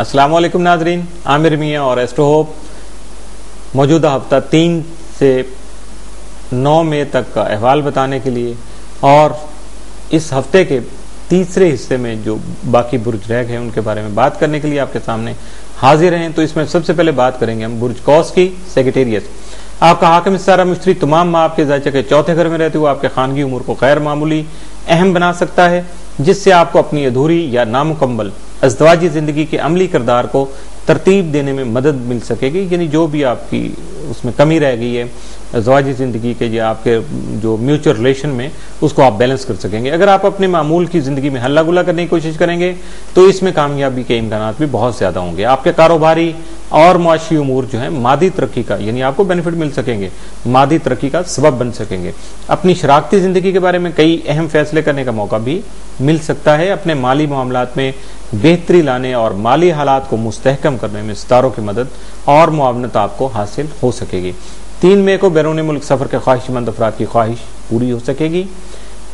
अस्सलाम वालेकुम नाजरीन, आमिर मियाँ और एस्ट्रो होप मौजूदा हफ्ता 3 से 9 मई तक का अहवाल बताने के लिए और इस हफ्ते के तीसरे हिस्से में जो बाकी बुर्ज रह गए हैं उनके बारे में बात करने के लिए आपके सामने हाजिर हैं। तो इसमें सबसे पहले बात करेंगे हम बुर्ज कौस की। सेक्रेटेरिएट आपका हाकिम इस्तारा मुश्तरी तमाम माह आपके ज़ायचे के चौथे घर में रहते हुए आपके खानगी उमूर को गैर मामूली अहम बना सकता है, जिससे आपको अपनी अधूरी या नामुकम्मल अज़दवाजी जिंदगी के अमली किरदार को तरतीब देने में मदद मिल सकेगी। यानी जो भी आपकी उसमें कमी रह गई है अज़दवाजी जिंदगी के या आपके जो म्यूचुअल रिलेशन में, उसको आप बैलेंस कर सकेंगे। अगर आप अपने मामूल की जिंदगी में हल्ला गुला करने की कोशिश करेंगे तो इसमें कामयाबी के इम्कानात भी बहुत ज्यादा होंगे। आपके कारोबारी और मुआशी उमूर जो है मादी तरक्की का यानी आपको बेनिफिट मिल सकेंगे, मादी तरक्की का सबब बन सकेंगे। अपनी शराकती जिंदगी के बारे में कई अहम फैसले करने का मौका भी मिल सकता है। अपने माली मामलात में बेहतरी लाने और माली हालात को मुस्तहकम करने में सितारों की मदद और मुआवनत आपको हासिल हो सकेगी। 3 मई को बैरून मुल्क सफर के ख्वाहिशमंद अफराद की ख्वाहिश पूरी हो सकेगी।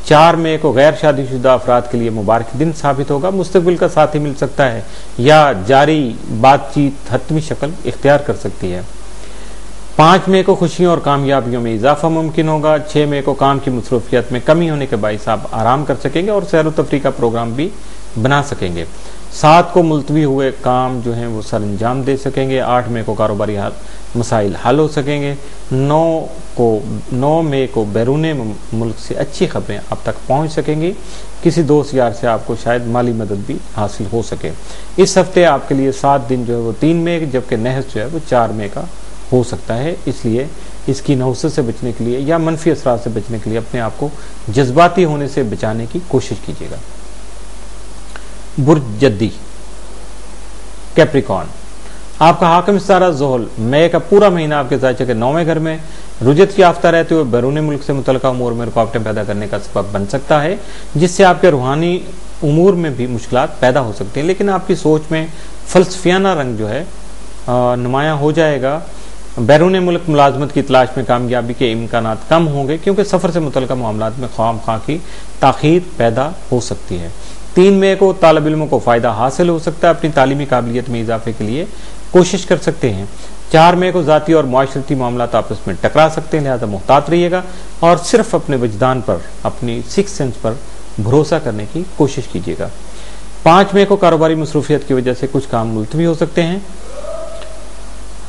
4 मई को गैर शादीशुदा अफराद के लिए मुबारक दिन साबित होगा। मुस्तकबिल का साथी मिल सकता है या जारी बातचीत हतमी शक्ल इख्तियार कर सकती है। 5 मई को खुशियों और कामयाबियों में इजाफा मुमकिन होगा। 6 मई को काम की मसरूफियत में कमी होने के बाइस आप आराम कर सकेंगे और सैर व तफरीह का प्रोग्राम भी बना सकेंगे। 7 को मुलतवी हुए काम जो हैं वो सर अंजाम दे सकेंगे। 8 मई को कारोबारी मसाइल हल हो सकेंगे। 9 मई को बैरून मुल्क से अच्छी खबरें आप तक पहुंच सकेंगी। किसी दोस्त यार से आपको शायद माली मदद भी हासिल हो सके। इस हफ्ते आपके लिए 7 दिन जो है वो 3 मई जबकि नहस जो है वो 4 मई का हो सकता है। इसलिए इसकी नहुसत से बचने के लिए या मनफी असरात से बचने के लिए अपने आप को जज्बाती होने से बचाने की कोशिश कीजिएगा। बुर्ज जद्दी कैप्रिकॉर्न आपका हाकिम इस्तारा ज़ोहल मई का पूरा महीना आपके ज़ायचे के 9वें घर में रुजत याफ्ता रहते हुए बैरून मुल्क से मुतल्लिका उमूर में रुकावटें पैदा करने का सबब बन सकता है, जिससे आपके रूहानी उमूर में भी मुश्किलात पैदा हो सकती हैं। लेकिन आपकी सोच में फलसफियाना रंग जो है नुमायां हो जाएगा। बैरून मुल्क मुलाजमत की तलाश में कामयाबी के इम्कानात कम होंगे क्योंकि सफ़र से मुतल्लिका मामलात में ख्वाम की ताख़ीर पैदा हो सकती है। 3 मई को तालिब इल्मों को फ़ायदा हासिल हो सकता है। अपनी तालीमी काबिलियत में इजाफे के लिए कोशिश कर सकते हैं। 4 मई को ज़ाती और मुआशरती मामलात आपस में टकरा सकते हैं, लिहाजा मुहतात रहिएगा और सिर्फ अपने वजदान पर, अपनी सिक्स सेंस पर भरोसा करने की कोशिश कीजिएगा। 5 मई को कारोबारी मसरूफियत की वजह से कुछ काम मुलतवी हो सकते हैं,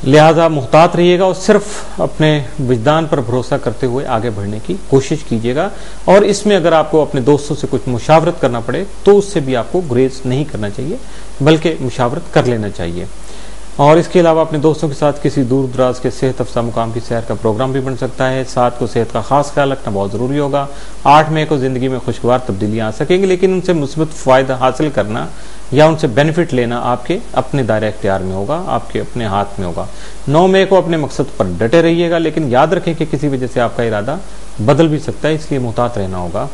लिहाजा मुहतात रहिएगा और सिर्फ अपने विजदान पर भरोसा करते हुए आगे बढ़ने की कोशिश कीजिएगा। और इसमें अगर आपको अपने दोस्तों से कुछ मुशावरत करना पड़े तो उससे भी आपको गुरेज नहीं करना चाहिए, बल्कि मुशावरत कर लेना चाहिए। और इसके अलावा अपने दोस्तों के साथ किसी दूर दराज के सेहत अफजा मुकाम की सैर का प्रोग्राम भी बन सकता है। 7 को सेहत का खास ख्याल रखना बहुत ज़रूरी होगा। 8 मई को ज़िंदगी में खुशगवार तब्दीलियाँ आ सकेंगी, लेकिन उनसे मुस्बत फ़ायदा हासिल करना या उनसे बेनिफिट लेना आपके अपने दायरे इख्तियार में होगा, आपके अपने हाथ में होगा। 9 मई को अपने मकसद पर डटे रहिएगा, लेकिन याद रखें कि किसी वजह से आपका इरादा बदल भी सकता है, इसलिए मुहतात रहना होगा।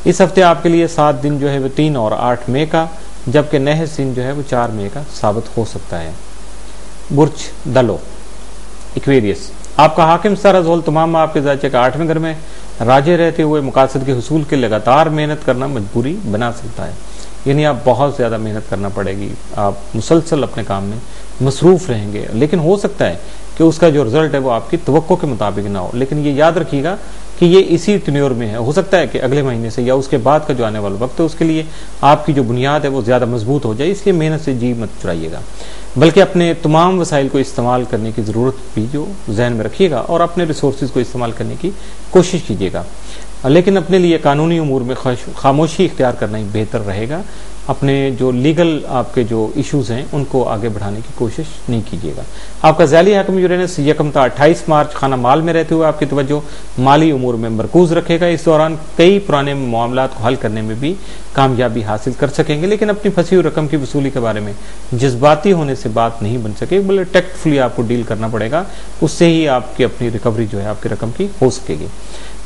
इस हफ्ते आपके लिए 7 दिन जो है वो 3 और 8 मई का, जबकि नहस दिन जो है वो 4 मई का साबित हो सकता है। बुर्ज दलो एक्वेरियस आपका हाकिम इस्तारा ज़ोहल तमाम आपके ज़ायचे का 8वें घर में राजे रहते हुए मकासद के हुसूल के लगातार मेहनत करना मजबूरी बना सकता है। यानी आप बहुत ज़्यादा मेहनत करना पड़ेगी, आप मुसलसल अपने काम में मसरूफ़ रहेंगे, लेकिन हो सकता है कि उसका जो रिजल्ट है वो आपकी तवक्को के मुताबिक ना हो। लेकिन ये याद रखिएगा कि ये इसी टेन्योर में है, हो सकता है कि अगले महीने से या उसके बाद का जो आने वाला वक्त है उसके लिए आपकी जो बुनियाद है वो ज़्यादा मजबूत हो जाए। इसलिए मेहनत से जी मत चुराइएगा, बल्कि अपने तमाम वसाइल को इस्तेमाल करने की ज़रूरत भी जो जहन में रखिएगा और अपने रिसोर्सेज को इस्तेमाल करने की कोशिश कीजिएगा। लेकिन अपने लिए कानूनी उमूर में खामोशी इख्तियार करना ही बेहतर रहेगा। अपने जो लीगल आपके जो इश्यूज़ हैं उनको आगे बढ़ाने की कोशिश नहीं कीजिएगा। आपका ज़ैली हाकिम यूरेनस यकमता 28 मार्च खाना माल में रहते हुए आपकी तवज्जो माली उमूर में मरकूज रखेगा। इस दौरान कई पुराने मामलात को हल करने में भी कामयाबी हासिल कर सकेंगे, लेकिन अपनी फंसी हुई रकम की वसूली के बारे में जज्बाती होने से बात नहीं बन सकेगी, बल्कि टेक्टफुली आपको डील करना पड़ेगा। उससे ही आपकी अपनी रिकवरी जो है आपकी रकम की हो सकेगी।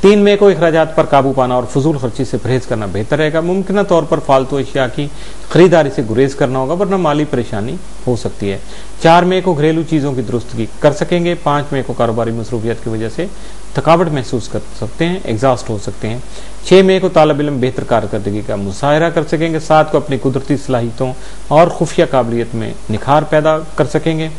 3 मई को अखराजात पर काबू पाना और फजूल खर्ची से परहेज करना बेहतर रहेगा। मुमकिन तौर पर फालतू अशिया की की खरीदारी से गुरेज करना होगा, वरना माली परेशानी हो सकती है। 4 मई को घरेलू चीज़ों की दुरुस्तगी कर सकेंगे। 5 मई को कारोबारी मसरूफियत की वजह से थकावट महसूस कर सकते हैं, एग्जॉस्ट हो सकते हैं। 6 मई को तालिब इल्म बेहतर कारकर्दगी का मुशाहिरा कर सकेंगे। 7 को अपनी कुदरती सलाहियतों और खुफिया काबिलियत में निखार पैदा कर सकेंगे।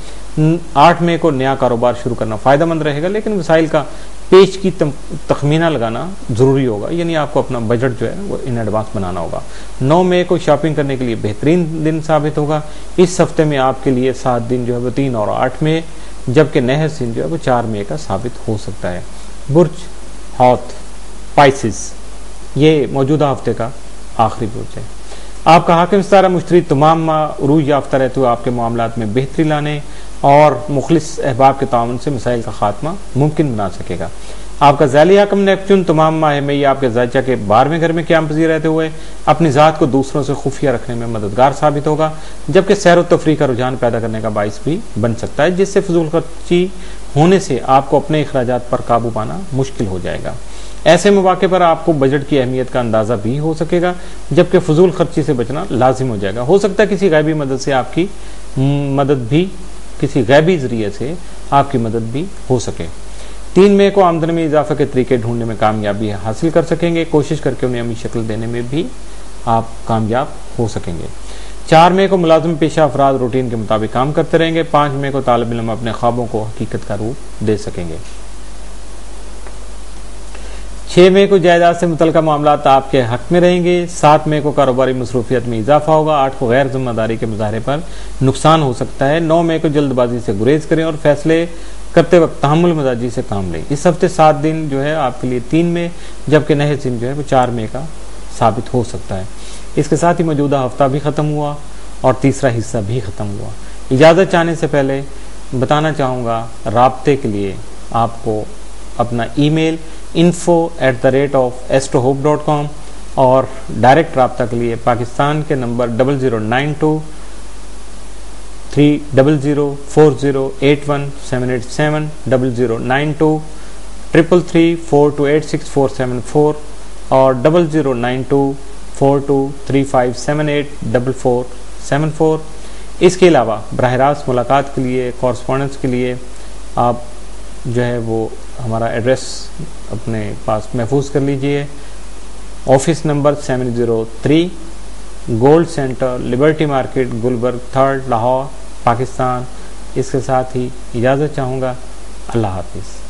8 मई को नया कारोबार शुरू करना फ़ायदेमंद रहेगा, लेकिन वसाइल का पेश की तखमीना लगाना ज़रूरी होगा, यानी आपको अपना बजट जो है वो इन एडवांस बनाना होगा। 9 मई को शॉपिंग करने के लिए बेहतरीन दिन साबित होगा। इस हफ्ते में आपके लिए 7 दिन जो है वो 3 और 8 मई, जबकि नहस दिन जो है वो 4 मई का साबित हो सकता है। बुर्ज हौत पाइसिस, ये मौजूदा हफ्ते का आखिरी बुर्ज है। आपका हाकिम सितारा मुश्तरी तमाम माह उरूज याफ्ता रहते हुए आपके मामलात में बेहतरी लाने और मुखलिस अहबाब के ताउन से मसाइल का खात्मा मुमकिन बना सकेगा। आपका ज़ैली हाकिम नेपच्यून तमाम माह में आपके ज़ायचा के 12वें घर में क़याम पज़ीर रहते हुए अपनी ज़ात को दूसरों से खुफिया रखने में मददगार साबित होगा, जबकि सैर व तफरीह का रुझान पैदा करने का बाइस भी बन सकता है, जिससे फजूल खर्ची होने से आपको अपने अखराजात पर काबू पाना मुश्किल हो जाएगा। ऐसे मौके पर आपको बजट की अहमियत का अंदाज़ा भी हो सकेगा, जबकि फजूल खर्ची से बचना लाजिम हो जाएगा। हो सकता है किसी गैबी मदद से आपकी मदद भी किसी गैबी जरिए से आपकी मदद भी हो सके। 3 मई को आमदनी में इजाफा के तरीके ढूंढने में कामयाबी हासिल कर सकेंगे। कोशिश करके उन्हें अमी शक्ल देने में भी आप कामयाब हो सकेंगे। 4 मई को मुलाजिम पेशा अफराद रूटीन के मुताबिक काम करते रहेंगे। 5 मई को तालिब इल्म अपने ख्वाबों को हकीकत का रूप दे सकेंगे। 6 मई को जायदाद से मुतल्लिका मामलात आपके हक में रहेंगे। 7 मई को कारोबारी मसरूफियत में इजाफा होगा। 8 को गैर जिम्मेदारी के मुजाहरे पर नुकसान हो सकता है। 9 मई को जल्दबाजी से गुरेज करें और फैसले करते वक्त तहम्मुल मजाजी से काम लें। इस हफ्ते 7 दिन जो है आपके लिए 3 मई, जबकि नहस दिन जो है वो 4 मई का साबित हो सकता है। इसके साथ ही मौजूदा हफ्ता भी ख़त्म हुआ और तीसरा हिस्सा भी ख़त्म हुआ। इजाज़त चाहने से पहले बताना चाहूँगा, राब्ते के लिए आपको अपना ईमेल info@astrohope.com और डायरेक्ट राब्ता के लिए पाकिस्तान के नंबर 0092-300-4081-787 0092-333-4286474 और 0092-423578-4474। इसके अलावा बराह रास्त मुलाकात के लिए, कॉरस्पॉन्डेंस के लिए आप जो है वो हमारा एड्रेस अपने पास महफूज कर लीजिए। Office number 703 gold centre, liberty market, Gulberg 3rd, Lahore, Pakistan. इसके साथ ही इजाज़त चाहूँगा। अल्लाह हाफिज़।